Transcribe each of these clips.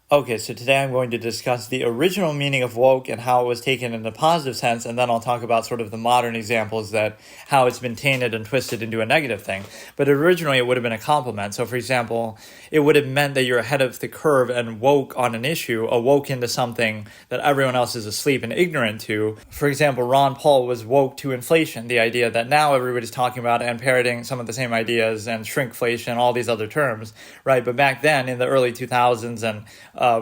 Okay, so today I'm going to discuss the original meaning of woke and how it was taken in a positive sense, and then I'll talk about sort of the modern examples that how it's been tainted and twisted into a negative thing. But originally it would have been a compliment. So for example, it would have meant that you're ahead of the curve and woke on an issue, awoke into something that everyone else is asleep and ignorant to. For example, Ron Paul was woke to inflation, the idea that now everybody's talking about and parroting some of the same ideas and shrinkflation, all these other terms, right? But back then in the early 2000s and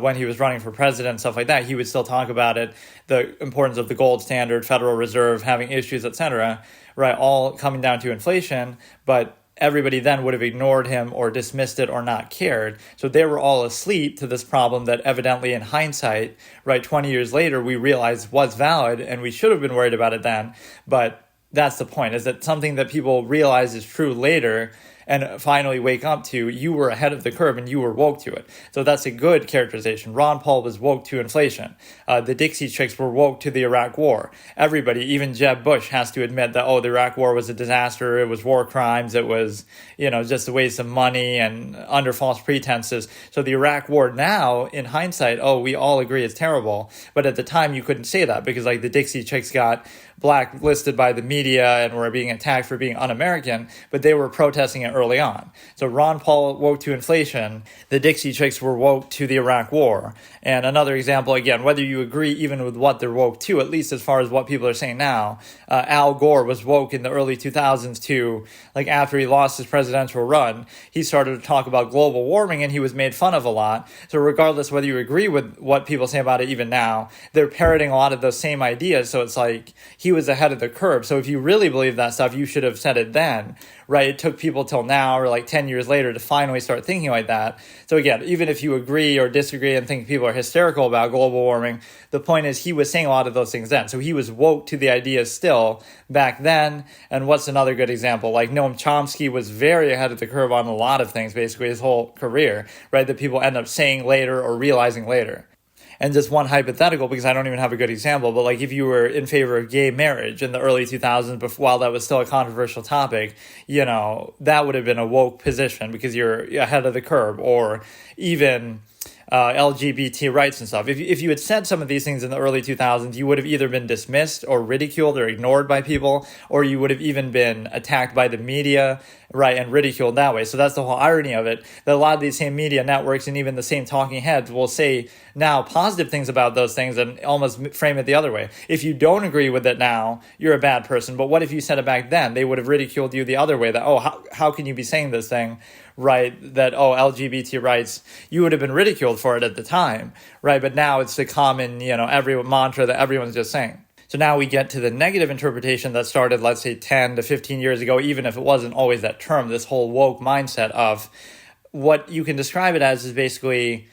when he was running for president and stuff like that, he would still talk about it, the importance of the gold standard, Federal Reserve having issues, etc., right, all coming down to inflation, but everybody then would have ignored him or dismissed it or not cared. So they were all asleep to this problem that evidently in hindsight, right, 20 years later, we realized was valid and we should have been worried about it then. But that's the point, is that something that people realize is true later and finally wake up to, you were ahead of the curve and you were woke to it. So that's a good characterization. Ron Paul was woke to inflation. The Dixie Chicks were woke to the Iraq War. Everybody, even Jeb Bush, has to admit that, the Iraq War was a disaster. It was war crimes. It was, just a waste of money and under false pretenses. So the Iraq War now, in hindsight, we all agree it's terrible. But at the time, you couldn't say that because the Dixie Chicks got blacklisted by the media and were being attacked for being un-American, but they were protesting it early on. So Ron Paul woke to inflation. The Dixie Chicks were woke to the Iraq War. And another example, again, whether you agree even with what they're woke to, at least as far as what people are saying now, Al Gore was woke in the early 2000s to, after he lost his presidential run, he started to talk about global warming and he was made fun of a lot. So regardless whether you agree with what people say about it even now, they're parroting a lot of those same ideas. So it's he was ahead of the curve. So if you really believe that stuff, you should have said it then, right? It took people till now or 10 years later to finally start thinking like that. So again, even if you agree or disagree and think people are hysterical about global warming, the point is he was saying a lot of those things then. So he was woke to the ideas still back then. And what's another good example? Noam Chomsky was very ahead of the curve on a lot of things, basically his whole career, right? That people end up saying later or realizing later. And just one hypothetical, because I don't even have a good example, but if you were in favor of gay marriage in the early 2000s, while that was still a controversial topic, that would have been a woke position because you're ahead of the curve, or even LGBT rights and stuff. If you had said some of these things in the early 2000s, you would have either been dismissed or ridiculed or ignored by people, or you would have even been attacked by the media, right, and ridiculed that way. So that's the whole irony of it, that a lot of these same media networks and even the same talking heads will say now positive things about those things and almost frame it the other way. If you don't agree with it now, you're a bad person. But what if you said it back then? They would have ridiculed you the other way, that, how can you be saying this thing, right, that, LGBT rights, you would have been ridiculed for it at the time, right? But now it's the common, every mantra that everyone's just saying. So now we get to the negative interpretation that started, let's say, 10 to 15 years ago, even if it wasn't always that term, this whole woke mindset of what you can describe it as is basically,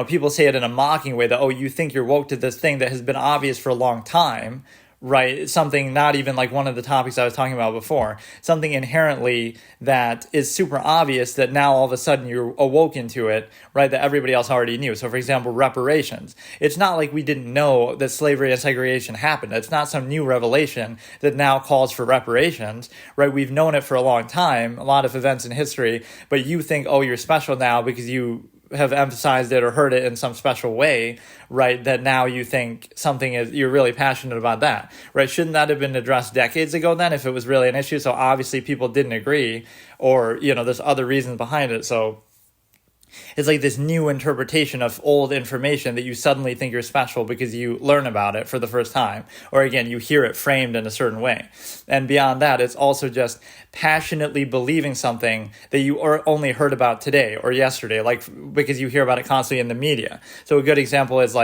people say it in a mocking way that, you think you're woke to this thing that has been obvious for a long time, right? Something not even one of the topics I was talking about before, something inherently that is super obvious that now all of a sudden you're awoken to it, right? That everybody else already knew. So for example, reparations. It's not like we didn't know that slavery and segregation happened. It's not some new revelation that now calls for reparations, right? We've known it for a long time, a lot of events in history, but you think, you're special now because you have emphasized it or heard it in some special way, right, that now you think something is, you're really passionate about that, right? Shouldn't that have been addressed decades ago then if it was really an issue? So obviously people didn't agree, or, there's other reasons behind it. So it's this new interpretation of old information that you suddenly think you're special because you learn about it for the first time. Or again, you hear it framed in a certain way. And beyond that, it's also just passionately believing something that you only heard about today or yesterday, because you hear about it constantly in the media. So a good example is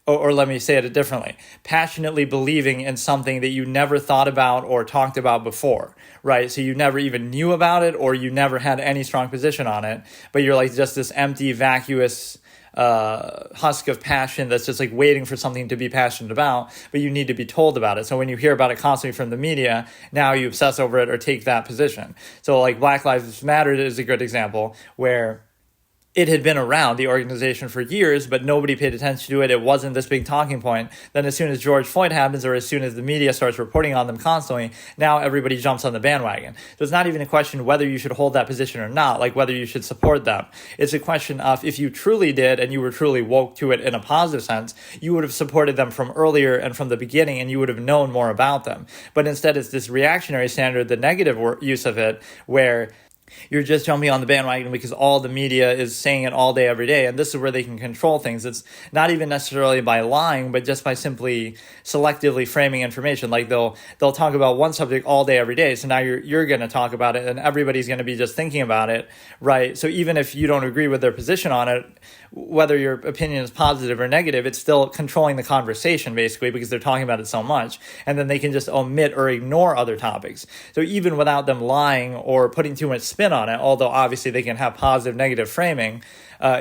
or let me say it differently, passionately believing in something that you never thought about or talked about before, right? So you never even knew about it or you never had any strong position on it, but you're just this empty, vacuous husk of passion that's just waiting for something to be passionate about, but you need to be told about it. So when you hear about it constantly from the media, now you obsess over it or take that position. So Black Lives Matter is a good example where it had been around the organization for years, but nobody paid attention to it. It wasn't this big talking point. Then as soon as George Floyd happens, or as soon as the media starts reporting on them constantly, now everybody jumps on the bandwagon. So it's not even a question whether you should hold that position or not, like whether you should support them. It's a question of if you truly did and you were truly woke to it in a positive sense, you would have supported them from earlier and from the beginning, and you would have known more about them. But instead, it's this reactionary standard, the negative use of it, where you're just jumping on the bandwagon because all the media is saying it all day, every day. And this is where they can control things. It's not even necessarily by lying, but just by simply selectively framing information. Like they'll talk about one subject all day, every day. So now you're going to talk about it, and everybody's going to be just thinking about it, right? So even if you don't agree with their position on it, whether your opinion is positive or negative, it's still controlling the conversation, basically, because they're talking about it so much. And then they can just omit or ignore other topics. So even without them lying or putting too much spin on it, although obviously they can have positive, negative framing,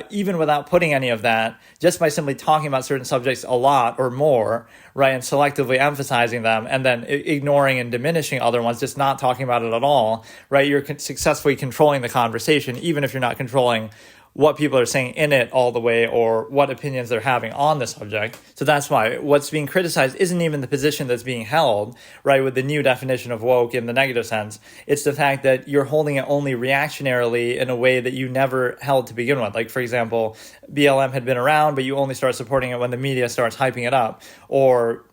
even without putting any of that, just by simply talking about certain subjects a lot or more, right, and selectively emphasizing them, and then ignoring and diminishing other ones, just not talking about it at all, right, you're successfully controlling the conversation, even if you're not controlling what people are saying in it all the way or what opinions they're having on the subject. So that's why what's being criticized isn't even the position that's being held, right, with the new definition of woke in the negative sense. It's the fact that you're holding it only reactionarily in a way that you never held to begin with. Like, for example, BLM had been around, but you only start supporting it when the media starts hyping it up. Or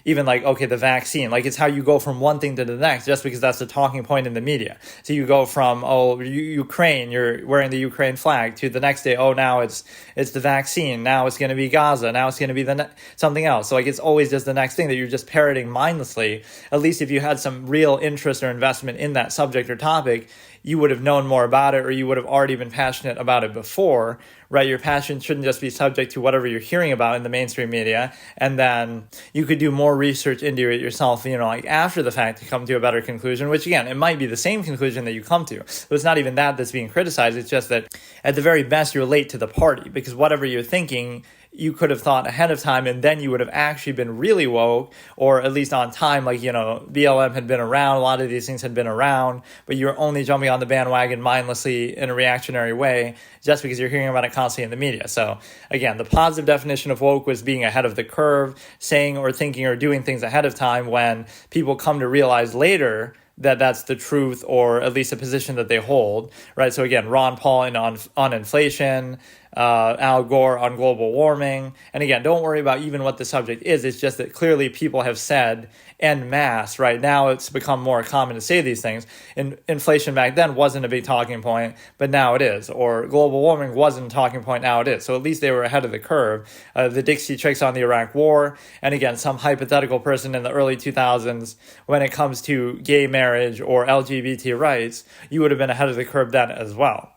even like, okay, the vaccine, like it's how you go from one thing to the next just because that's the talking point in the media. So you go from, Ukraine, you're wearing the Ukraine flag, to the next day, now it's the vaccine, now it's going to be Gaza, now it's going to be something else. So like it's always just the next thing that you're just parroting mindlessly. At least if you had some real interest or investment in that subject or topic, you would have known more about it, or you would have already been passionate about it before, right? Your passion shouldn't just be subject to whatever you're hearing about in the mainstream media, and then you could do more research into it yourself, like after the fact to come to a better conclusion, which again, it might be the same conclusion that you come to. So it's not even that's being criticized. It's just that at the very best, you're late to the party, because whatever you're thinking, you could have thought ahead of time, and then you would have actually been really woke, or at least on time. Like, BLM had been around, a lot of these things had been around, but you're only jumping on the bandwagon mindlessly in a reactionary way just because you're hearing about it constantly in the media. So again, the positive definition of woke was being ahead of the curve, saying or thinking or doing things ahead of time when people come to realize later that that's the truth, or at least a position that they hold, right? So again, Ron Paul on inflation, Al Gore on global warming. And again, don't worry about even what the subject is. It's just that clearly people have said en masse, right? Now it's become more common to say these things. Inflation back then wasn't a big talking point, but now it is. Or global warming wasn't a talking point, now it is. So at least they were ahead of the curve. The Dixie Chicks on the Iraq War, and again, some hypothetical person in the early 2000s, when it comes to gay marriage or LGBT rights, you would have been ahead of the curve then as well.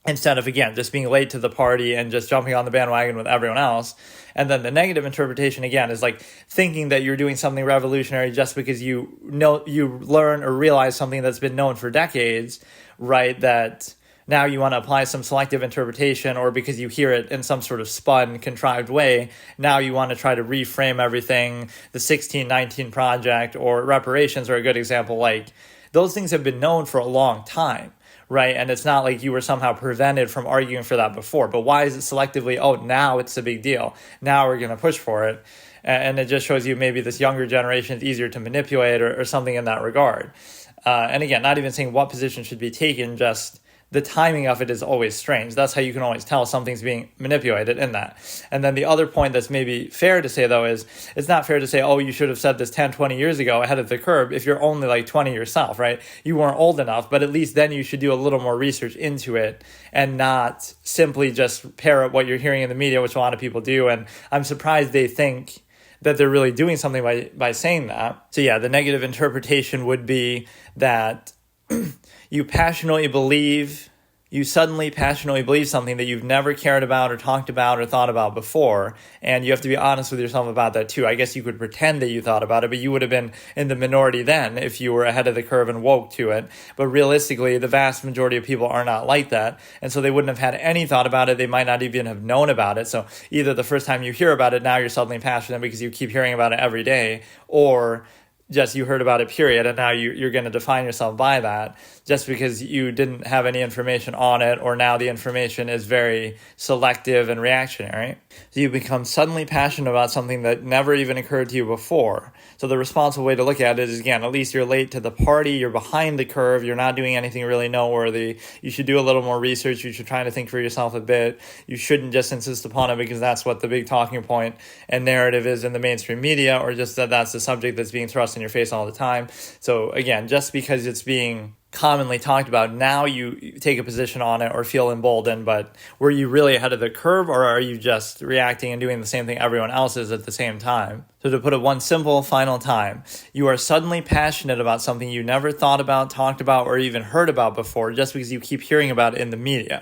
Instead of, again, just being late to the party and just jumping on the bandwagon with everyone else. And then the negative interpretation, again, is like thinking that you're doing something revolutionary just because you learn or realize something that's been known for decades, right? That now you want to apply some selective interpretation, or because you hear it in some sort of spun, contrived way, now you want to try to reframe everything. The 1619 Project or reparations are a good example. Like, those things have been known for a long time. Right. And it's not like you were somehow prevented from arguing for that before. But why is it selectively, now it's a big deal, now we're going to push for it? And it just shows you maybe this younger generation is easier to manipulate, or something in that regard. And again, not even saying what position should be taken, just the timing of it is always strange. That's how you can always tell something's being manipulated in that. And then the other point that's maybe fair to say, though, is it's not fair to say, you should have said this 10, 20 years ago ahead of the curve if you're only like 20 yourself, right? You weren't old enough, but at least then you should do a little more research into it and not simply just parrot what you're hearing in the media, which a lot of people do. And I'm surprised they think that they're really doing something by saying that. So yeah, the negative interpretation would be that you suddenly passionately believe something that you've never cared about or talked about or thought about before. And you have to be honest with yourself about that too. I guess you could pretend that you thought about it, but you would have been in the minority then if you were ahead of the curve and woke to it. But realistically, the vast majority of people are not like that. And so they wouldn't have had any thought about it. They might not even have known about it. So either the first time you hear about it, now you're suddenly passionate because you keep hearing about it every day, or just you heard about it, period, and now you're going to define yourself by that just because you didn't have any information on it, or now the information is very selective and reactionary. So you become suddenly passionate about something that never even occurred to you before. So the responsible way to look at it is, again, at least you're late to the party, you're behind the curve, you're not doing anything really noteworthy. You should do a little more research, you should try to think for yourself a bit. You shouldn't just insist upon it because that's what the big talking point and narrative is in the mainstream media, or just that that's the subject that's being thrust in your face all the time. So again, just because it's being commonly talked about, now you take a position on it or feel emboldened, but were you really ahead of the curve, or are you just reacting and doing the same thing everyone else is at the same time? So to put it one simple final time, you are suddenly passionate about something you never thought about, talked about, or even heard about before just because you keep hearing about it in the media.